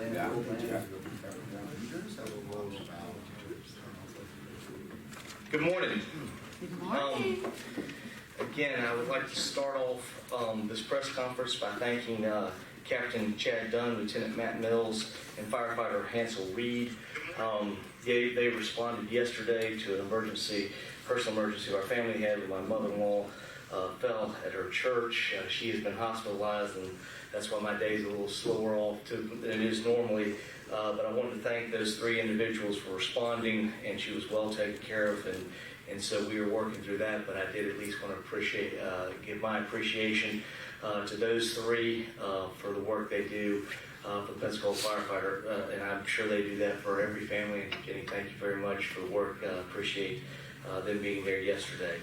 Good morning. Good morning. Again, I would like to start off this press conference by thanking Captain Chad Dunn, Lieutenant Matt Mills, and firefighter Hansel Reed. They responded yesterday to an personal emergency our family had with my mother-in-law fell at her church. She has been hospitalized, and that's why my day's a little slower off than it is normally. But I wanted to thank those three individuals for responding, and she was well taken care of, and so we were working through that. But I did at least want to give my appreciation to those three for the work they do for the Pensacola firefighter, and I'm sure they do that for every family. And Jenny, thank you very much for the work. Appreciate them being there yesterday.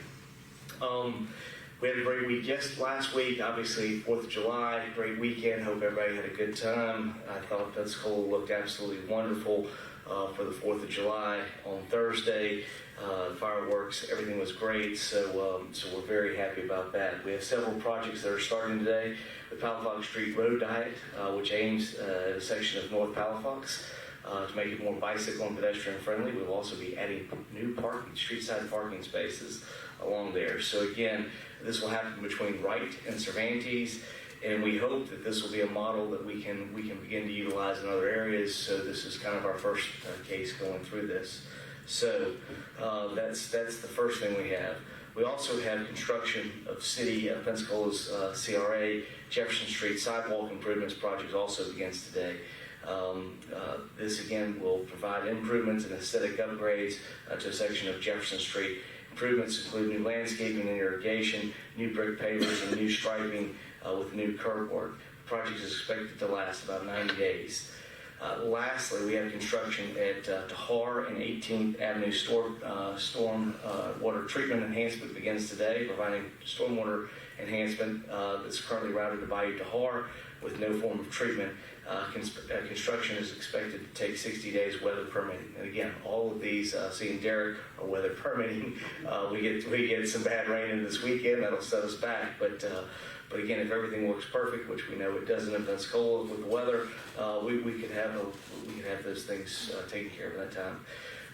We had a great week last week, obviously 4th of July, great weekend. Hope everybody had a good time. I thought Pensacola looked absolutely wonderful for the 4th of July. On Thursday, fireworks, everything was great, so we're very happy about that. We have several projects that are starting today. The Palafox Street Road Diet, which aims at a section of North Palafox to make it more bicycle and pedestrian friendly. We'll also be adding new street-side parking spaces along there. So again, this will happen between Wright and Cervantes, and we hope that this will be a model that we can begin to utilize in other areas. So this is kind of our first case going through this. So that's the first thing we have. We also have construction of City of Pensacola's CRA Jefferson Street sidewalk improvements project also begins today. This again will provide improvements and aesthetic upgrades to a section of Jefferson Street. Improvements include new landscaping and irrigation, new brick pavers, and new striping with new curb work. The project is expected to last about 90 days. Lastly, we have construction at Tahar and 18th Avenue storm water treatment enhancement begins today, providing stormwater enhancement that's currently routed to Bayou Tahar with no form of treatment. Construction is expected to take 60 days weather permitting. And again, all of these, seeing Derek, are weather permitting. We get some bad rain in this weekend, that'll set us back. But again, if everything works perfect, which we know it doesn't in Pensacola with the weather, we could have those things taken care of at that time.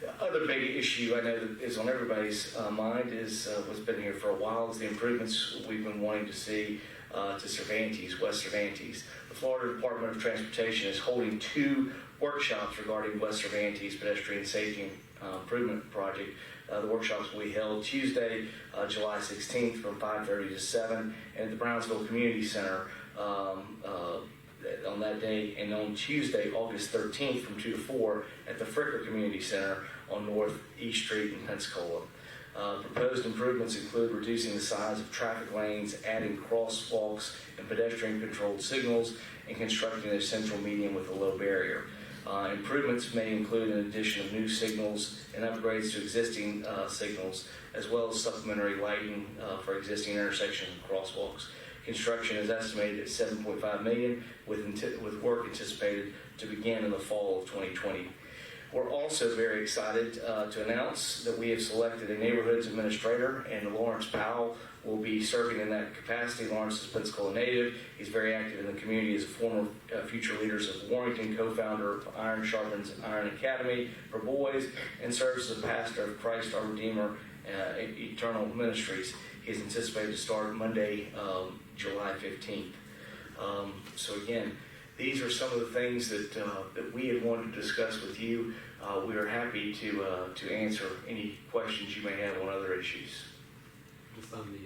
The other big issue I know that is on everybody's mind is what's been here for a while is the improvements we've been wanting to see to Cervantes, West Cervantes. The Florida Department of Transportation is holding 2 workshops regarding West Cervantes pedestrian safety improvement project. The workshops will be held Tuesday, July 16th from 5:30 to 7 at the Brownsville Community Center on that day, and on Tuesday, August 13th from 2 to 4 at the Fricker Community Center on North East Street in Pensacola. Proposed improvements include reducing the size of traffic lanes, adding crosswalks and pedestrian-controlled signals, and constructing a central median with a low barrier. Improvements may include an addition of new signals and upgrades to existing signals, as well as supplementary lighting for existing intersections and crosswalks. Construction is estimated at $7.5 million, with work anticipated to begin in the fall of 2020. We're also very excited to announce that we have selected a neighborhoods administrator, and Lawrence Powell will be serving in that capacity. Lawrence is a Pensacola native. He's very active in the community as a former Future Leaders of Warrington, co-founder of Iron Sharpens Iron Academy for Boys, and serves as a pastor of Christ Our Redeemer Eternal Ministries. He is anticipated to start Monday, July 15th. So again, these are some of the things that we had wanted to discuss with you. We are happy to answer any questions you may have on other issues. Just on the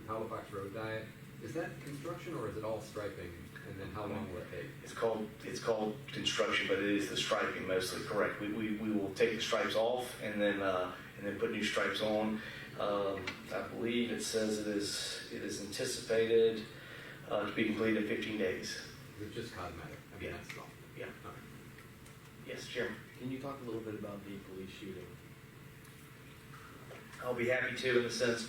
Halifax Road Diet, is that construction or is it all striping? And then how long will it take? It's called construction, but it is the striping mostly. Correct. We will take the stripes off and then put new stripes on. I believe it says it is anticipated to be completed in 15 days. It's just cosmetic. I mean, Yeah. that's all. Yeah. Okay. Yes, Chairman. Can you talk a little bit about the police shooting? I'll be happy to, in the sense,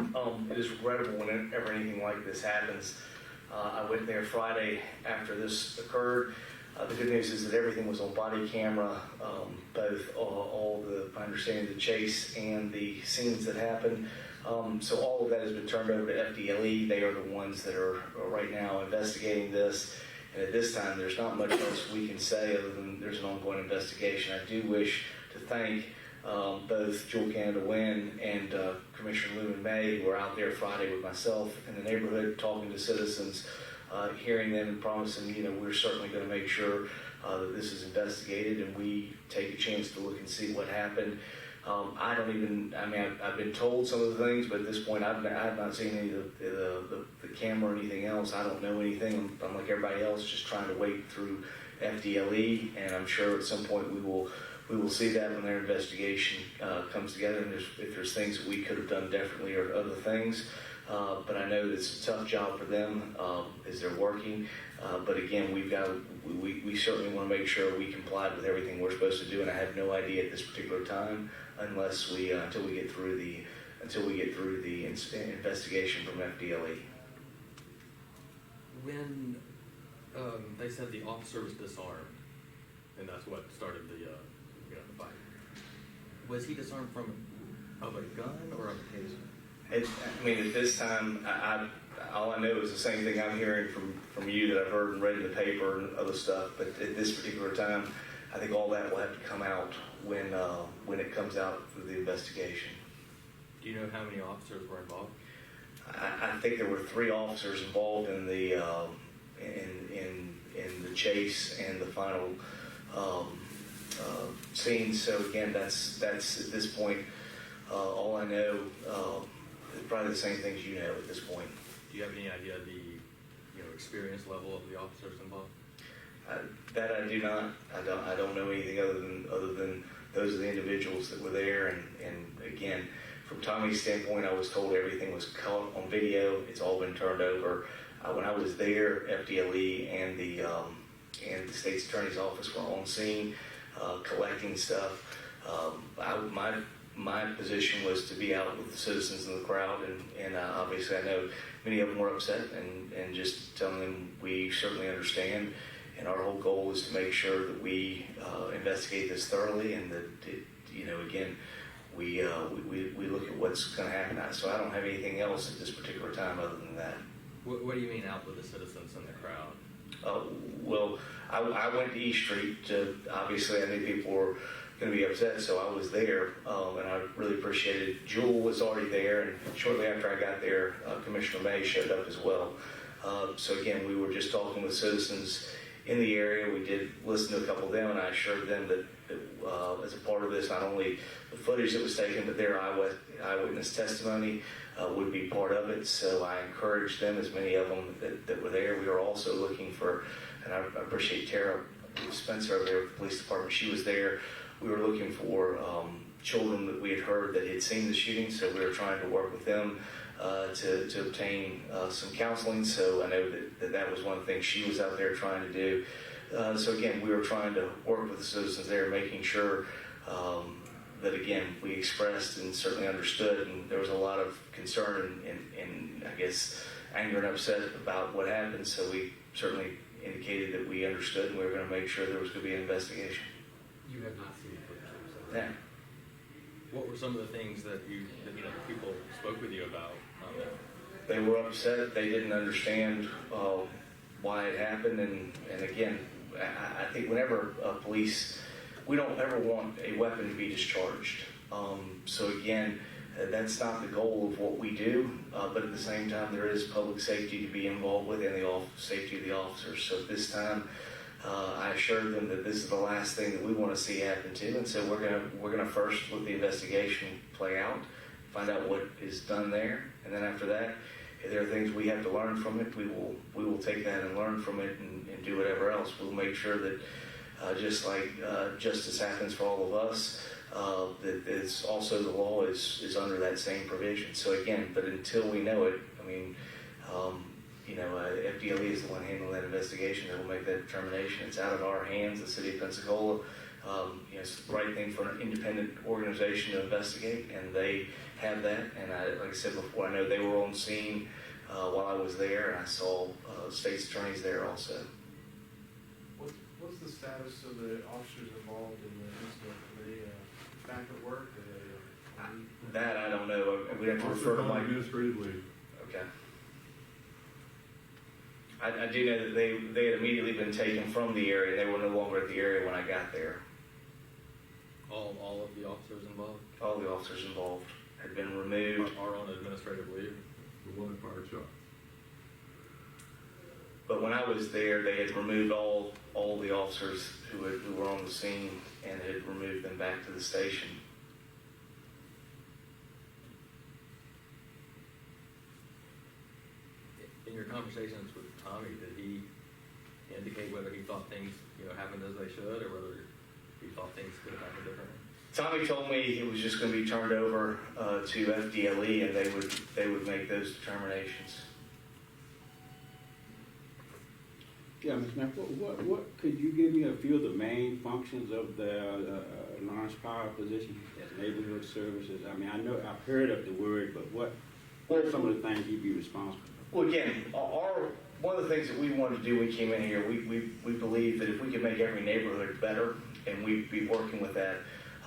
it is regrettable whenever anything like this happens. I went there Friday after this occurred. The good news is that everything was on body camera, both I understand the chase and the scenes that happened. So all of that has been turned over to FDLE. They are the ones that are right now investigating this. And at this time, there's not much else we can say other than there's an ongoing investigation. I do wish to thank both Jewel Canada Wynn and Commissioner Lumen May, who were out there Friday with myself in the neighborhood talking to citizens, hearing them and promising, we're certainly going to make sure that this is investigated and we take a chance to look and see what happened. I've been told some of the things, but at this point I've not seen any of the camera or anything else. I don't know anything. I'm like everybody else, just trying to wait through FDLE, and I'm sure at some point we will see that when their investigation comes together, and if there's things that we could have done differently or other things. But I know that it's a tough job for them as they're working. But again, we certainly want to make sure we comply with everything we're supposed to do, and I have no idea at this particular time until we get through the investigation from FDLE. When they said the officer was disarmed, and that's what started the fight, was he disarmed from a gun or a taser? At this time, all I know is the same thing I'm hearing from you that I've heard and read in the paper and other stuff. But at this particular time, I think all that will have to come out when it comes out through the investigation. Do you know how many officers were involved? I think there were 3 officers involved in the in the chase and the final scene. So again, that's at this point all I know. Probably the same things you know at this point. Do you have any idea the experience level of the officers involved? That I do not. I don't know anything other than those are the individuals that were there. And again, from Tommy's standpoint, I was told everything was caught on video. It's all been turned over. When I was there, FDLE and the state's attorney's office were on scene collecting stuff. My position was to be out with the citizens in the crowd, and obviously I know many of them were upset, and just telling them we certainly understand, and our whole goal is to make sure that we investigate this thoroughly, and that again we look at what's going to happen. So I don't have anything else at this particular time other than that. What do you mean out with the citizens in the crowd? Well, I went to East Street. Obviously, I knew people were going to be upset, so I was there, and I really appreciated it. Jewel was already there, and shortly after I got there, Commissioner May showed up as well. So again, we were just talking with citizens in the area. We did listen to a couple of them, and I assured them that as a part of this, not only the footage that was taken, but their eyewitness testimony would be part of it. So I encouraged them, as many of them that were there. We were also looking for, and I appreciate Tara Spencer over there with the police department. She was there. We were looking for children that we had heard that had seen the shooting, so we were trying to work with them to obtain some counseling. So I know that was one of the things she was out there trying to do. So again, we were trying to work with the citizens there, making sure that again we expressed and certainly understood, and there was a lot of concern and I guess anger and upset about what happened. So we certainly indicated that we understood, and we were going to make sure there was going to be an investigation. You have not seen the footage, so. Yeah. What were some of the things that the people spoke with you about? They were upset. They didn't understand why it happened, and again, I think whenever police, we don't ever want a weapon to be discharged. So again, that's not the goal of what we do, but at the same time, there is public safety to be involved with, and the safety of the officers. So at this time, I assured them that this is the last thing that we want to see happen to, and so we're gonna first let the investigation play out, find out what is done there, and then after that, if there are things we have to learn from it, we will take that and learn from it and do whatever else. We'll make sure that just like justice happens for all of us, that it's also the law is under that same provision. So again, but until we know it, FDLE is the one handling that investigation. They will make that determination. It's out of our hands, the City of Pensacola. It's the right thing for an independent organization to investigate, and they have that. And like I said before, I know they were on scene while I was there, and I saw state's attorneys there also. What's the status of the officers involved in the incident? Are they back at work? That I don't know. We'd have to refer to Mike. Administrative leave. Okay. I do know that they had immediately been taken from the area. They were no longer at the area when I got there. All of the officers involved All the officers involved had been removed. are on administrative leave. The one fired shot. But when I was there, they had removed all the officers who were on the scene and had removed them back to the station. In your conversations with Tommy, did he indicate whether he thought things, happened as they should, or whether he thought things could have happened differently? Tommy told me it was just going to be turned over to FDLE, and they would make those determinations. Yeah, Ms. Knapp, what could you give me a few of the main functions of the Lawrence Power position as neighborhood services? I mean, I know I've heard of the word, but what are some of the things he'd be responsible for? Well, again, one of the things that we wanted to do when we came in here, we believe that if we could make every neighborhood better, and we'd be working with that.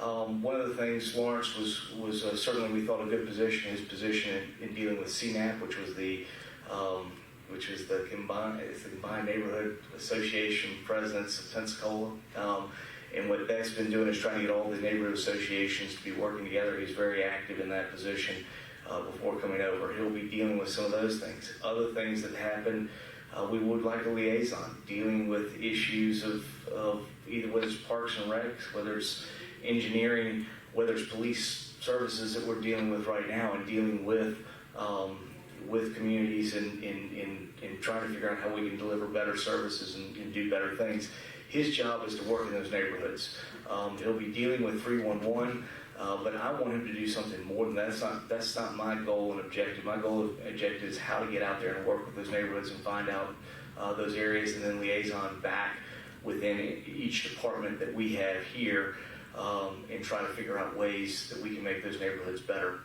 One of the things Lawrence was certainly we thought a good position, his position in dealing with CNAP, which was the Combined Neighborhood Association Presidents of Pensacola. And what that's been doing is trying to get all the neighborhood associations to be working together. He's very active in that position before coming over. He'll be dealing with some of those things. Other things that happen, we would like a liaison, dealing with issues of either whether it's parks and recs, whether it's engineering, whether it's police services that we're dealing with right now, and dealing with communities and trying to figure out how we can deliver better services and do better things. His job is to work in those neighborhoods. He'll be dealing with 311, but I want him to do something more than that. That's not my goal and objective. My goal and objective is how to get out there and work with those neighborhoods and find out those areas, and then liaison back within each department that we have here, and try to figure out ways that we can make those neighborhoods better.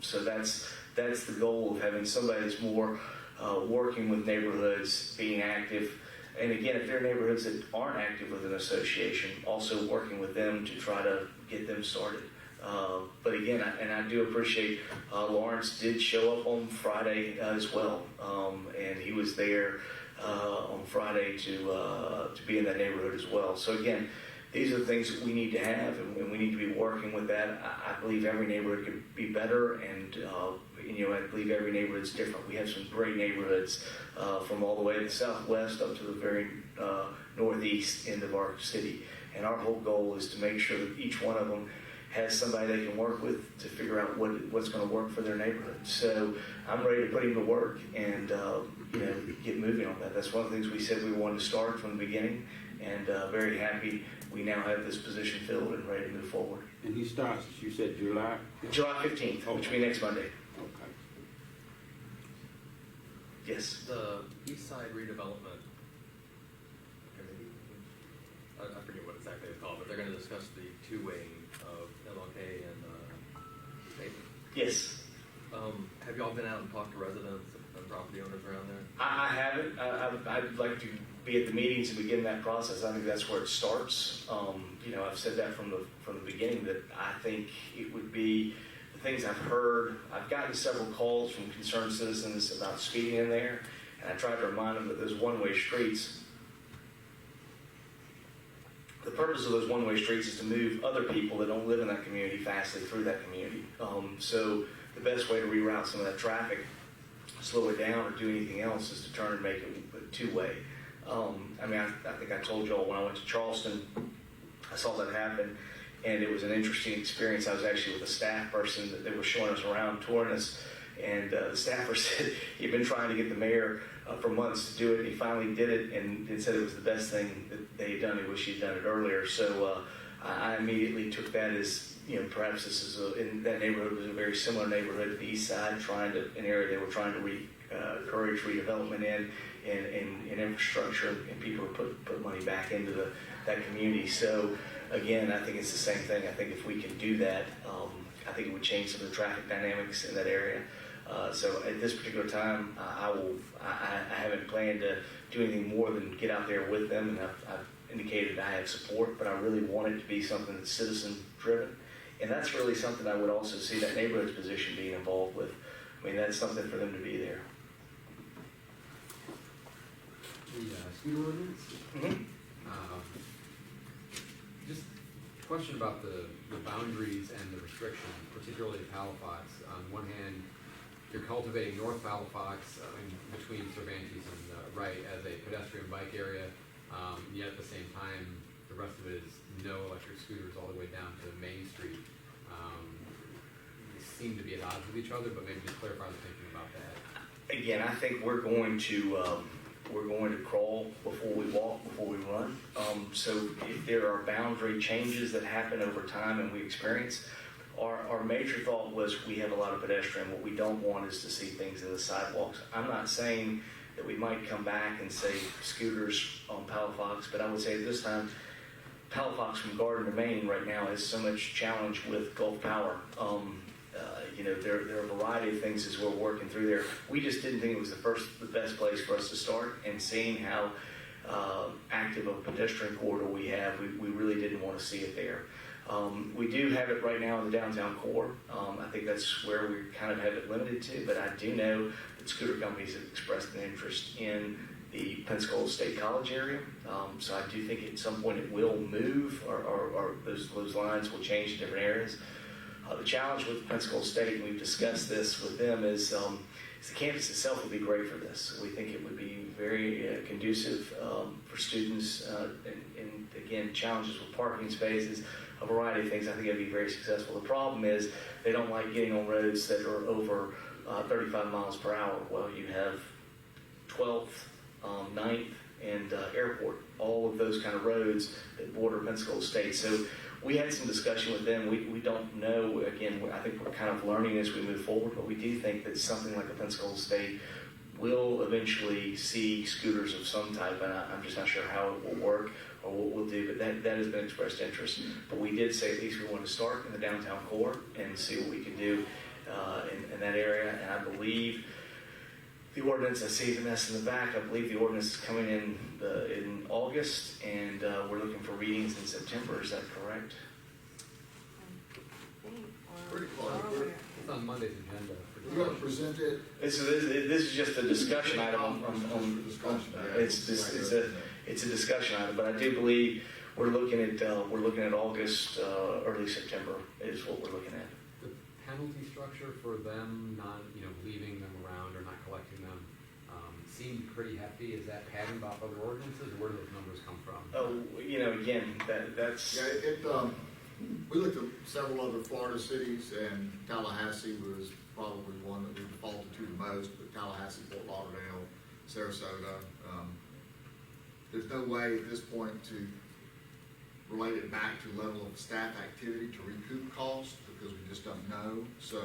So that's the goal of having somebody that's more working with neighborhoods, being active. And again, if there are neighborhoods that aren't active with an association, also working with them to try to get them started. But again, I do appreciate Lawrence did show up on Friday as well, and he was there on Friday to be in that neighborhood as well. So again, these are the things that we need to have, and we need to be working with that. I believe every neighborhood could be better, and I believe every neighborhood's different. We have some great neighborhoods from all the way to the southwest up to the very northeast end of our city. And our whole goal is to make sure that each one of them has somebody they can work with to figure out what's going to work for their neighborhood. So I'm ready to put him to work and get moving on that. That's one of the things we said we wanted to start from the beginning, and very happy we now have this position filled and ready to move forward. And he starts, you said July? July 15th, which will be next Monday. Okay. Yes. The East Side redevelopment committee, I forget what exactly it's called, but they're going to discuss the two-waying of MLK and Nathan. Yes. Have y'all been out and talked to residents and property owners around there? I haven't. I'd like to be at the meetings and begin that process. I think that's where it starts. I've said that from the beginning, that I think it would be the things I've heard. I've gotten several calls from concerned citizens about speeding in there, and I tried to remind them that those one-way streets, the purpose of those one-way streets is to move other people that don't live in that community fastly through that community. So the best way to reroute some of that traffic, slow it down, or do anything else is to turn and make it two-way. I think I told y'all when I went to Charleston, I saw that happen, and it was an interesting experience. I was actually with a staff person that they were showing us around, touring us, and the staffer said he'd been trying to get the mayor for months to do it, and he finally did it, and said it was the best thing that they had done. He wished he'd done it earlier. So I immediately took that as, perhaps this is in that neighborhood was a very similar neighborhood to the east side, an area they were trying to encourage redevelopment in and infrastructure, and people would put money back into that community. So again, I think it's the same thing. I think if we can do that, I think it would change some of the traffic dynamics in that area. So at this particular time, I haven't planned to do anything more than get out there with them, and I've indicated I have support, but I really want it to be something that's citizen driven. And that's really something I would also see that neighborhood's position being involved with. I mean, that's something for them to be there. scooter ordinance. Mhm. Just a question about the boundaries and the restriction, particularly at Halifax. On one hand, you're cultivating North Halifax between Cervantes and Wright as a pedestrian bike area, yet at the same time, the rest of it is no electric scooters all the way down to Main Street. They seem to be at odds with each other, but maybe just clarify the thinking about that. Again, I think we're going to crawl before we walk, before we run. So if there are boundary changes that happen over time and we experience, our major thought was we have a lot of pedestrian. What we don't want is to see things in the sidewalks. I'm not saying that we might come back and say scooters on Palafox, but I would say at this time, Palafox from Garden to Maine right now has so much challenge with Gulf Power. There are a variety of things as we're working through there. We just didn't think it was the best place for us to start, and seeing how active a pedestrian corridor we have, we really didn't want to see it there. We do have it right now in the downtown core. I think that's where we kind of have it limited to, but I do know that scooter companies have expressed an interest in the Pensacola State College area. So I do think at some point it will move, or those lines will change to different areas. The challenge with Pensacola State, and we've discussed this with them, is the campus itself would be great for this. We think it would be very conducive for students, and again, challenges with parking spaces, a variety of things. I think it would be very successful. The problem is they don't like getting on roads that are over 35 miles per hour. Well, you have 12th, 9th, and Airport, all of those kind of roads that border Pensacola State. So we had some discussion with them. We don't know, again, I think we're kind of learning as we move forward, but we do think that something like a Pensacola State will eventually see scooters of some type, and I'm just not sure how it will work or what we'll do, but that has been expressed interest. But we did say at least we want to start in the downtown core and see what we can do in that area. And I believe the ordinance, I see the mess in the back, I believe the ordinance is coming in August, and we're looking for readings in September. Is that correct? Pretty close. It's on Monday's agenda. You want to present it? This is just a discussion item. It's a discussion item, but I do believe we're looking at August, early September is what we're looking at. The penalty structure for them not, leaving them around or not collecting them seemed pretty hefty. Is that patterned off other ordinances, or where do those numbers come from? Oh, again, that's. Yeah, we looked at several other Florida cities, and Tallahassee was probably one that we defaulted to the most, but Tallahassee, Fort Lauderdale, Sarasota. There's no way at this point to relate it back to level of staff activity to recoup costs, because we just don't know. So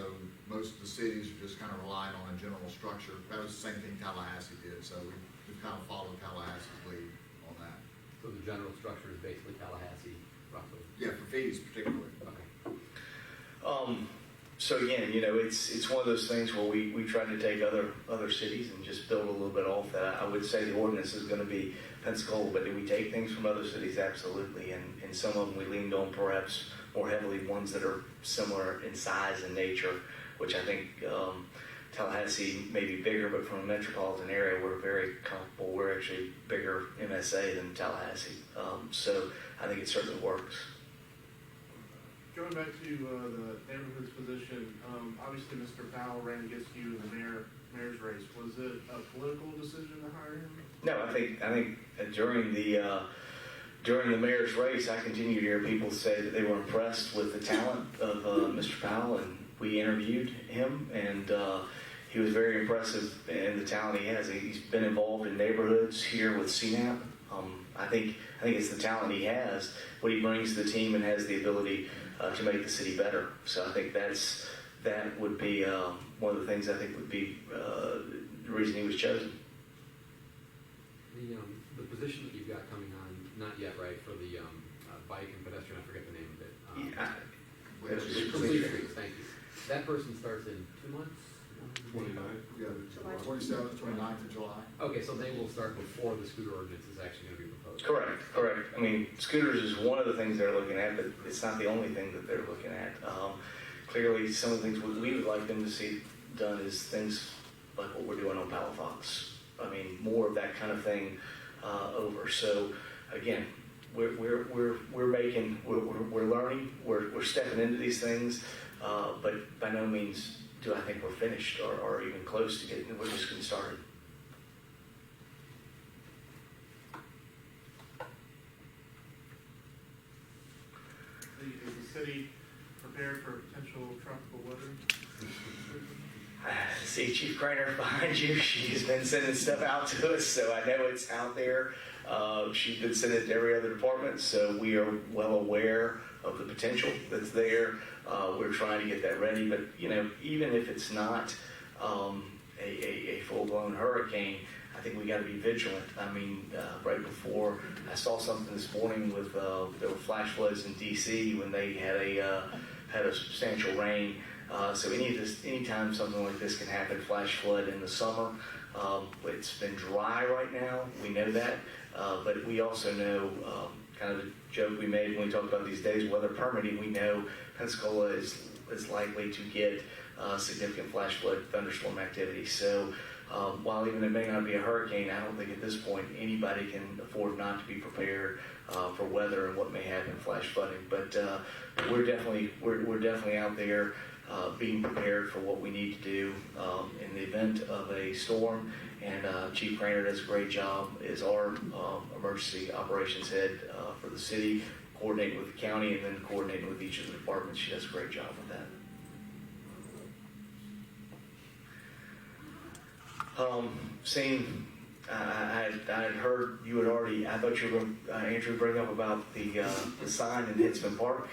most of the cities are just kind of relying on a general structure. That was the same thing Tallahassee did, so we've kind of followed Tallahassee's lead on that. So the general structure is basically Tallahassee, roughly? Yeah, for fees particularly. Okay. So again, it's one of those things where we try to take other cities and just build a little bit off that. I would say the ordinance is going to be Pensacola, but do we take things from other cities? Absolutely. And some of them we leaned on perhaps more heavily, ones that are similar in size and nature, which I think Tallahassee may be bigger, but from a metropolitan area, we're very comfortable. We're actually bigger MSA than Tallahassee. So I think it certainly works. Going back to the neighborhood's position, obviously Mr. Powell ran against you in the mayor's race. Was it a political decision to hire him? No, I think during the mayor's race, I continued to hear people say that they were impressed with the talent of Mr. Powell, and we interviewed him, and he was very impressive in the talent he has. He's been involved in neighborhoods here with CNAP. I think it's the talent he has, what he brings to the team, and has the ability to make the city better. So I think that would be one of the things I think would be the reason he was chosen. The position that you've got coming on, not yet, right, for the bike and pedestrian, I forget the name of it. Complete Streets, thank you. That person starts in 2 months? 29. Yeah, 27th, 29th of July. Okay, so they will start before the scooter ordinance is actually going to be proposed. Correct. I mean, scooters is one of the things they're looking at, but it's not the only thing that they're looking at. Clearly, some of the things we would like them to see done is things like what we're doing on Palafox. I mean, more of that kind of thing over. So again, we're learning, we're stepping into these things, but by no means do I think we're finished or even close to getting. We're just getting started. Is the city prepared for potential tropical weather? I see Chief Craner behind you. She's been sending stuff out to us, so I know it's out there. She's been sending it to every other department, so we are well aware of the potential that's there. We're trying to get that ready, but even if it's not a full-blown hurricane, I think we got to be vigilant. I mean, right before I saw something this morning with there were flash floods in D.C. when they had a substantial rain. So anytime something like this can happen, flash flood in the summer. It's been dry right now. We know that, but we also know kind of the joke we made when we talked about these days weather permitting. We know Pensacola is likely to get significant flash flood thunderstorm activity. So while even it may not be a hurricane, I don't think at this point anybody can afford not to be prepared for weather and what may happen flash flooding. But we're definitely out there being prepared for what we need to do in the event of a storm. And Chief Craner does a great job as our emergency operations head for the city, coordinating with the county and then coordinating with each of the departments. She does a great job with that. I had heard you had already. I thought you were going to, Andrew, bring up about the sign in Hitzman Park.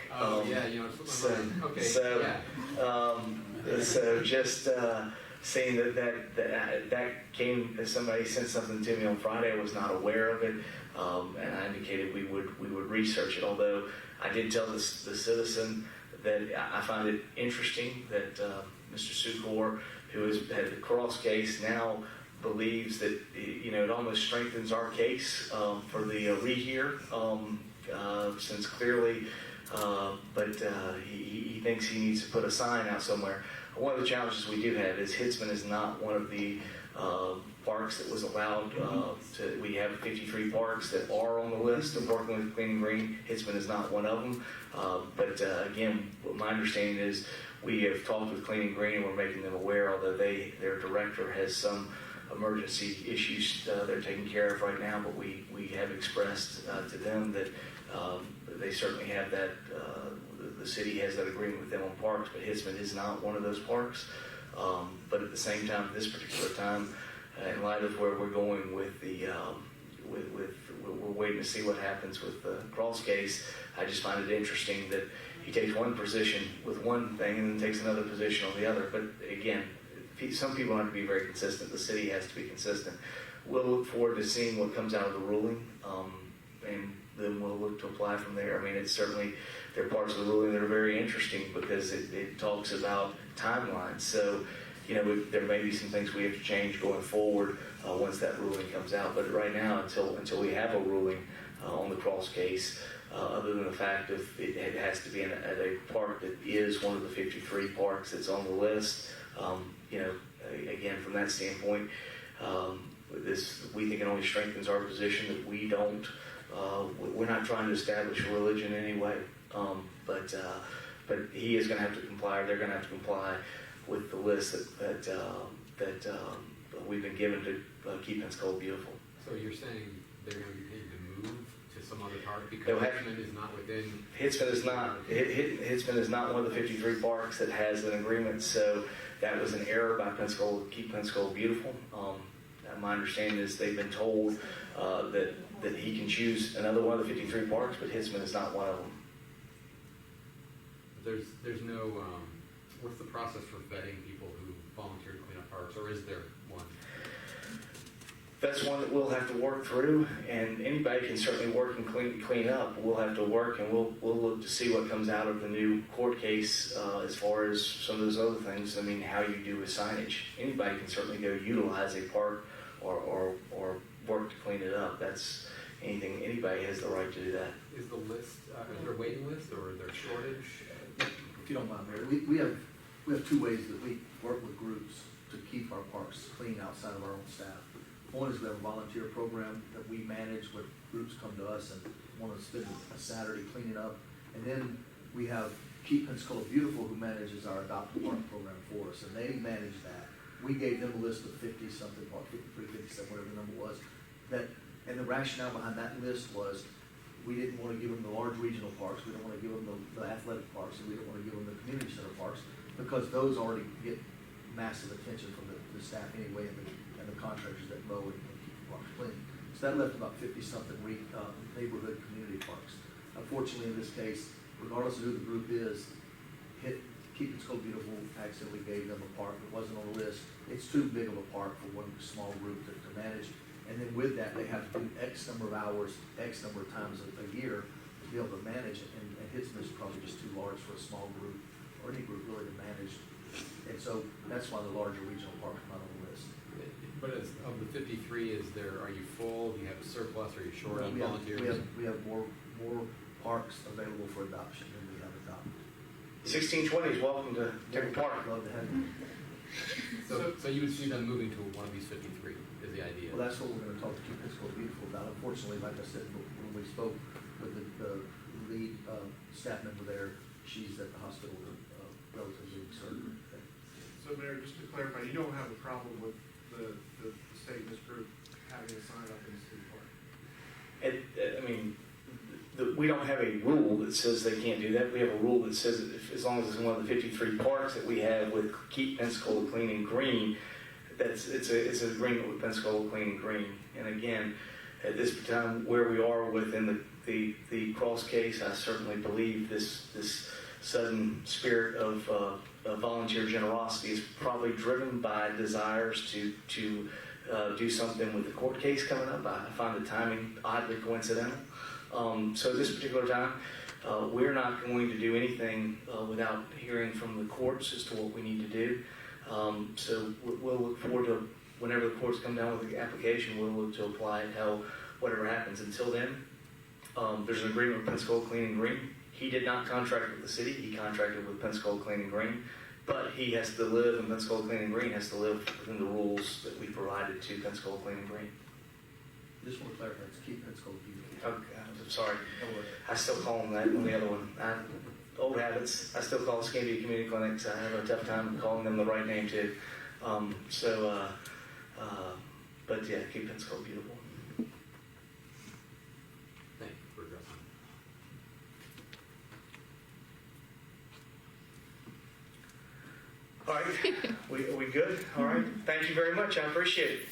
Yeah, it's okay. So just seeing that came as somebody sent something to me on Friday. I was not aware of it, and I indicated we would research it. Although I did tell the citizen that I find it interesting that Mr. Sukor, who has had the cross case, now believes that it almost strengthens our case for the rehear, since clearly, but he thinks he needs to put a sign out somewhere. One of the challenges we do have is Hitzman is not one of the parks that was allowed to. We have 53 parks that are on the list of working with Clean and Green. Hitzman is not one of them. But again, what my understanding is we have talked with Clean and Green and we're making them aware, although their director has some emergency issues they're taking care of right now, but we have expressed to them that they certainly have that, the city has that agreement with them on parks, but Hitzman is not one of those parks. But at the same time, this particular time, in light of where we're going with the, we're waiting to see what happens with the Cross case, I just find it interesting that he takes one position with one thing and then takes another position on the other. But again, some people have to be very consistent. The city has to be consistent. We'll look forward to seeing what comes out of the ruling, and then we'll look to apply from there. I mean, it's certainly, there are parts of the ruling that are very interesting because it talks about timelines. So, there may be some things we have to change going forward once that ruling comes out. But right now, until we have a ruling on the Cross case, other than the fact of it has to be at a park that is one of the 53 parks that's on the list. Again, from that standpoint, we think it only strengthens our position that we don't. We're not trying to establish a religion in any way, but he is going to have to comply. Or they're going to have to comply with the list that we've been given to keep Pensacola beautiful. So you're saying they're going to be paid to move to some other park because They'll have- Hitzman is not within. Hitzman is not one of the 53 parks that has an agreement. So that was an error by Pensacola to keep Pensacola beautiful. My understanding is they've been told that he can choose another one of the 53 parks, but Hitzman is not one of them. There's no. What's the process for vetting people who volunteer to clean up parks, or is there one? That's one that we'll have to work through, and anybody can certainly work and clean up. We'll have to work, and we'll look to see what comes out of the new court case as far as some of those other things. I mean, how you do with signage. Anybody can certainly go utilize a park or work to clean it up. That's anything. Anybody has the right to do that. Is the list? Is there a waiting list, or is there a shortage? If you don't mind, Mayor, we have two ways that we work with groups to keep our parks clean outside of our own staff. One is we have a volunteer program that we manage where groups come to us and want to spend a Saturday cleaning up. And then we have Keep Pensacola Beautiful, who manages our Adopt a Park program for us, and they manage that. We gave them a list of 50-something parks, 53, 57, whatever the number was. And the rationale behind that list was we didn't want to give them the large regional parks, we didn't want to give them the athletic parks, and we didn't want to give them the community center parks, because those already get massive attention from the staff anyway, and the contractors that mow and keep the parks clean. So that left about 50-something neighborhood community parks. Unfortunately, in this case, regardless of who the group is, Keep Pensacola Beautiful accidentally gave them a park that wasn't on the list. It's too big of a park for one small group to manage. And then with that, they have to do X number of hours, X number of times a year to be able to manage it. And Hitson is probably just too large for a small group or any group really to manage. And so that's why the larger regional parks are not on the list. But of the 53, are you full? Do you have a surplus? Are you short on We volunteers? have more parks available for adoption than we have adopted. 1620 is welcome to take a park. Love to have you. So you would see them moving to one of these 53 is the idea? Well, that's what we're going to talk to Keep Pensacola Beautiful about. Unfortunately, like I said, when we spoke with the lead staff member there, she's at the hospital with relatively surgery. So Mayor, just to clarify, you don't have a problem with the state and this group having a sign up in the city park? We don't have a rule that says they can't do that. We have a rule that says that as long as it's in one of the 53 parks that we have with Keep Pensacola Clean and Green, it's an agreement with Pensacola Clean and Green. And again, at this time where we are within the cross case, I certainly believe this sudden spirit of volunteer generosity is probably driven by desires to do something with the court case coming up. I find the timing oddly coincidental. So this particular time, we're not going to do anything without hearing from the courts as to what we need to do. So we'll look forward to whenever the courts come down with the application, we'll look to apply it whatever happens. Until then, there's an agreement with Pensacola Clean and Green. He did not contract with the city. He contracted with Pensacola Clean and Green. But he has to live, and Pensacola Clean and Green has to live within the rules that we provided to Pensacola Clean and Green. Just want to clarify, it's Keep Pensacola Beautiful. Okay, I'm sorry. Don't worry. I still call them that on the other one. Old habits. I still call Scandia Community Clinics. I have a tough time calling them the right name too. But yeah, Keep Pensacola Beautiful. Thank you for addressing. All right, we good? All right. Thank you very much. I appreciate it.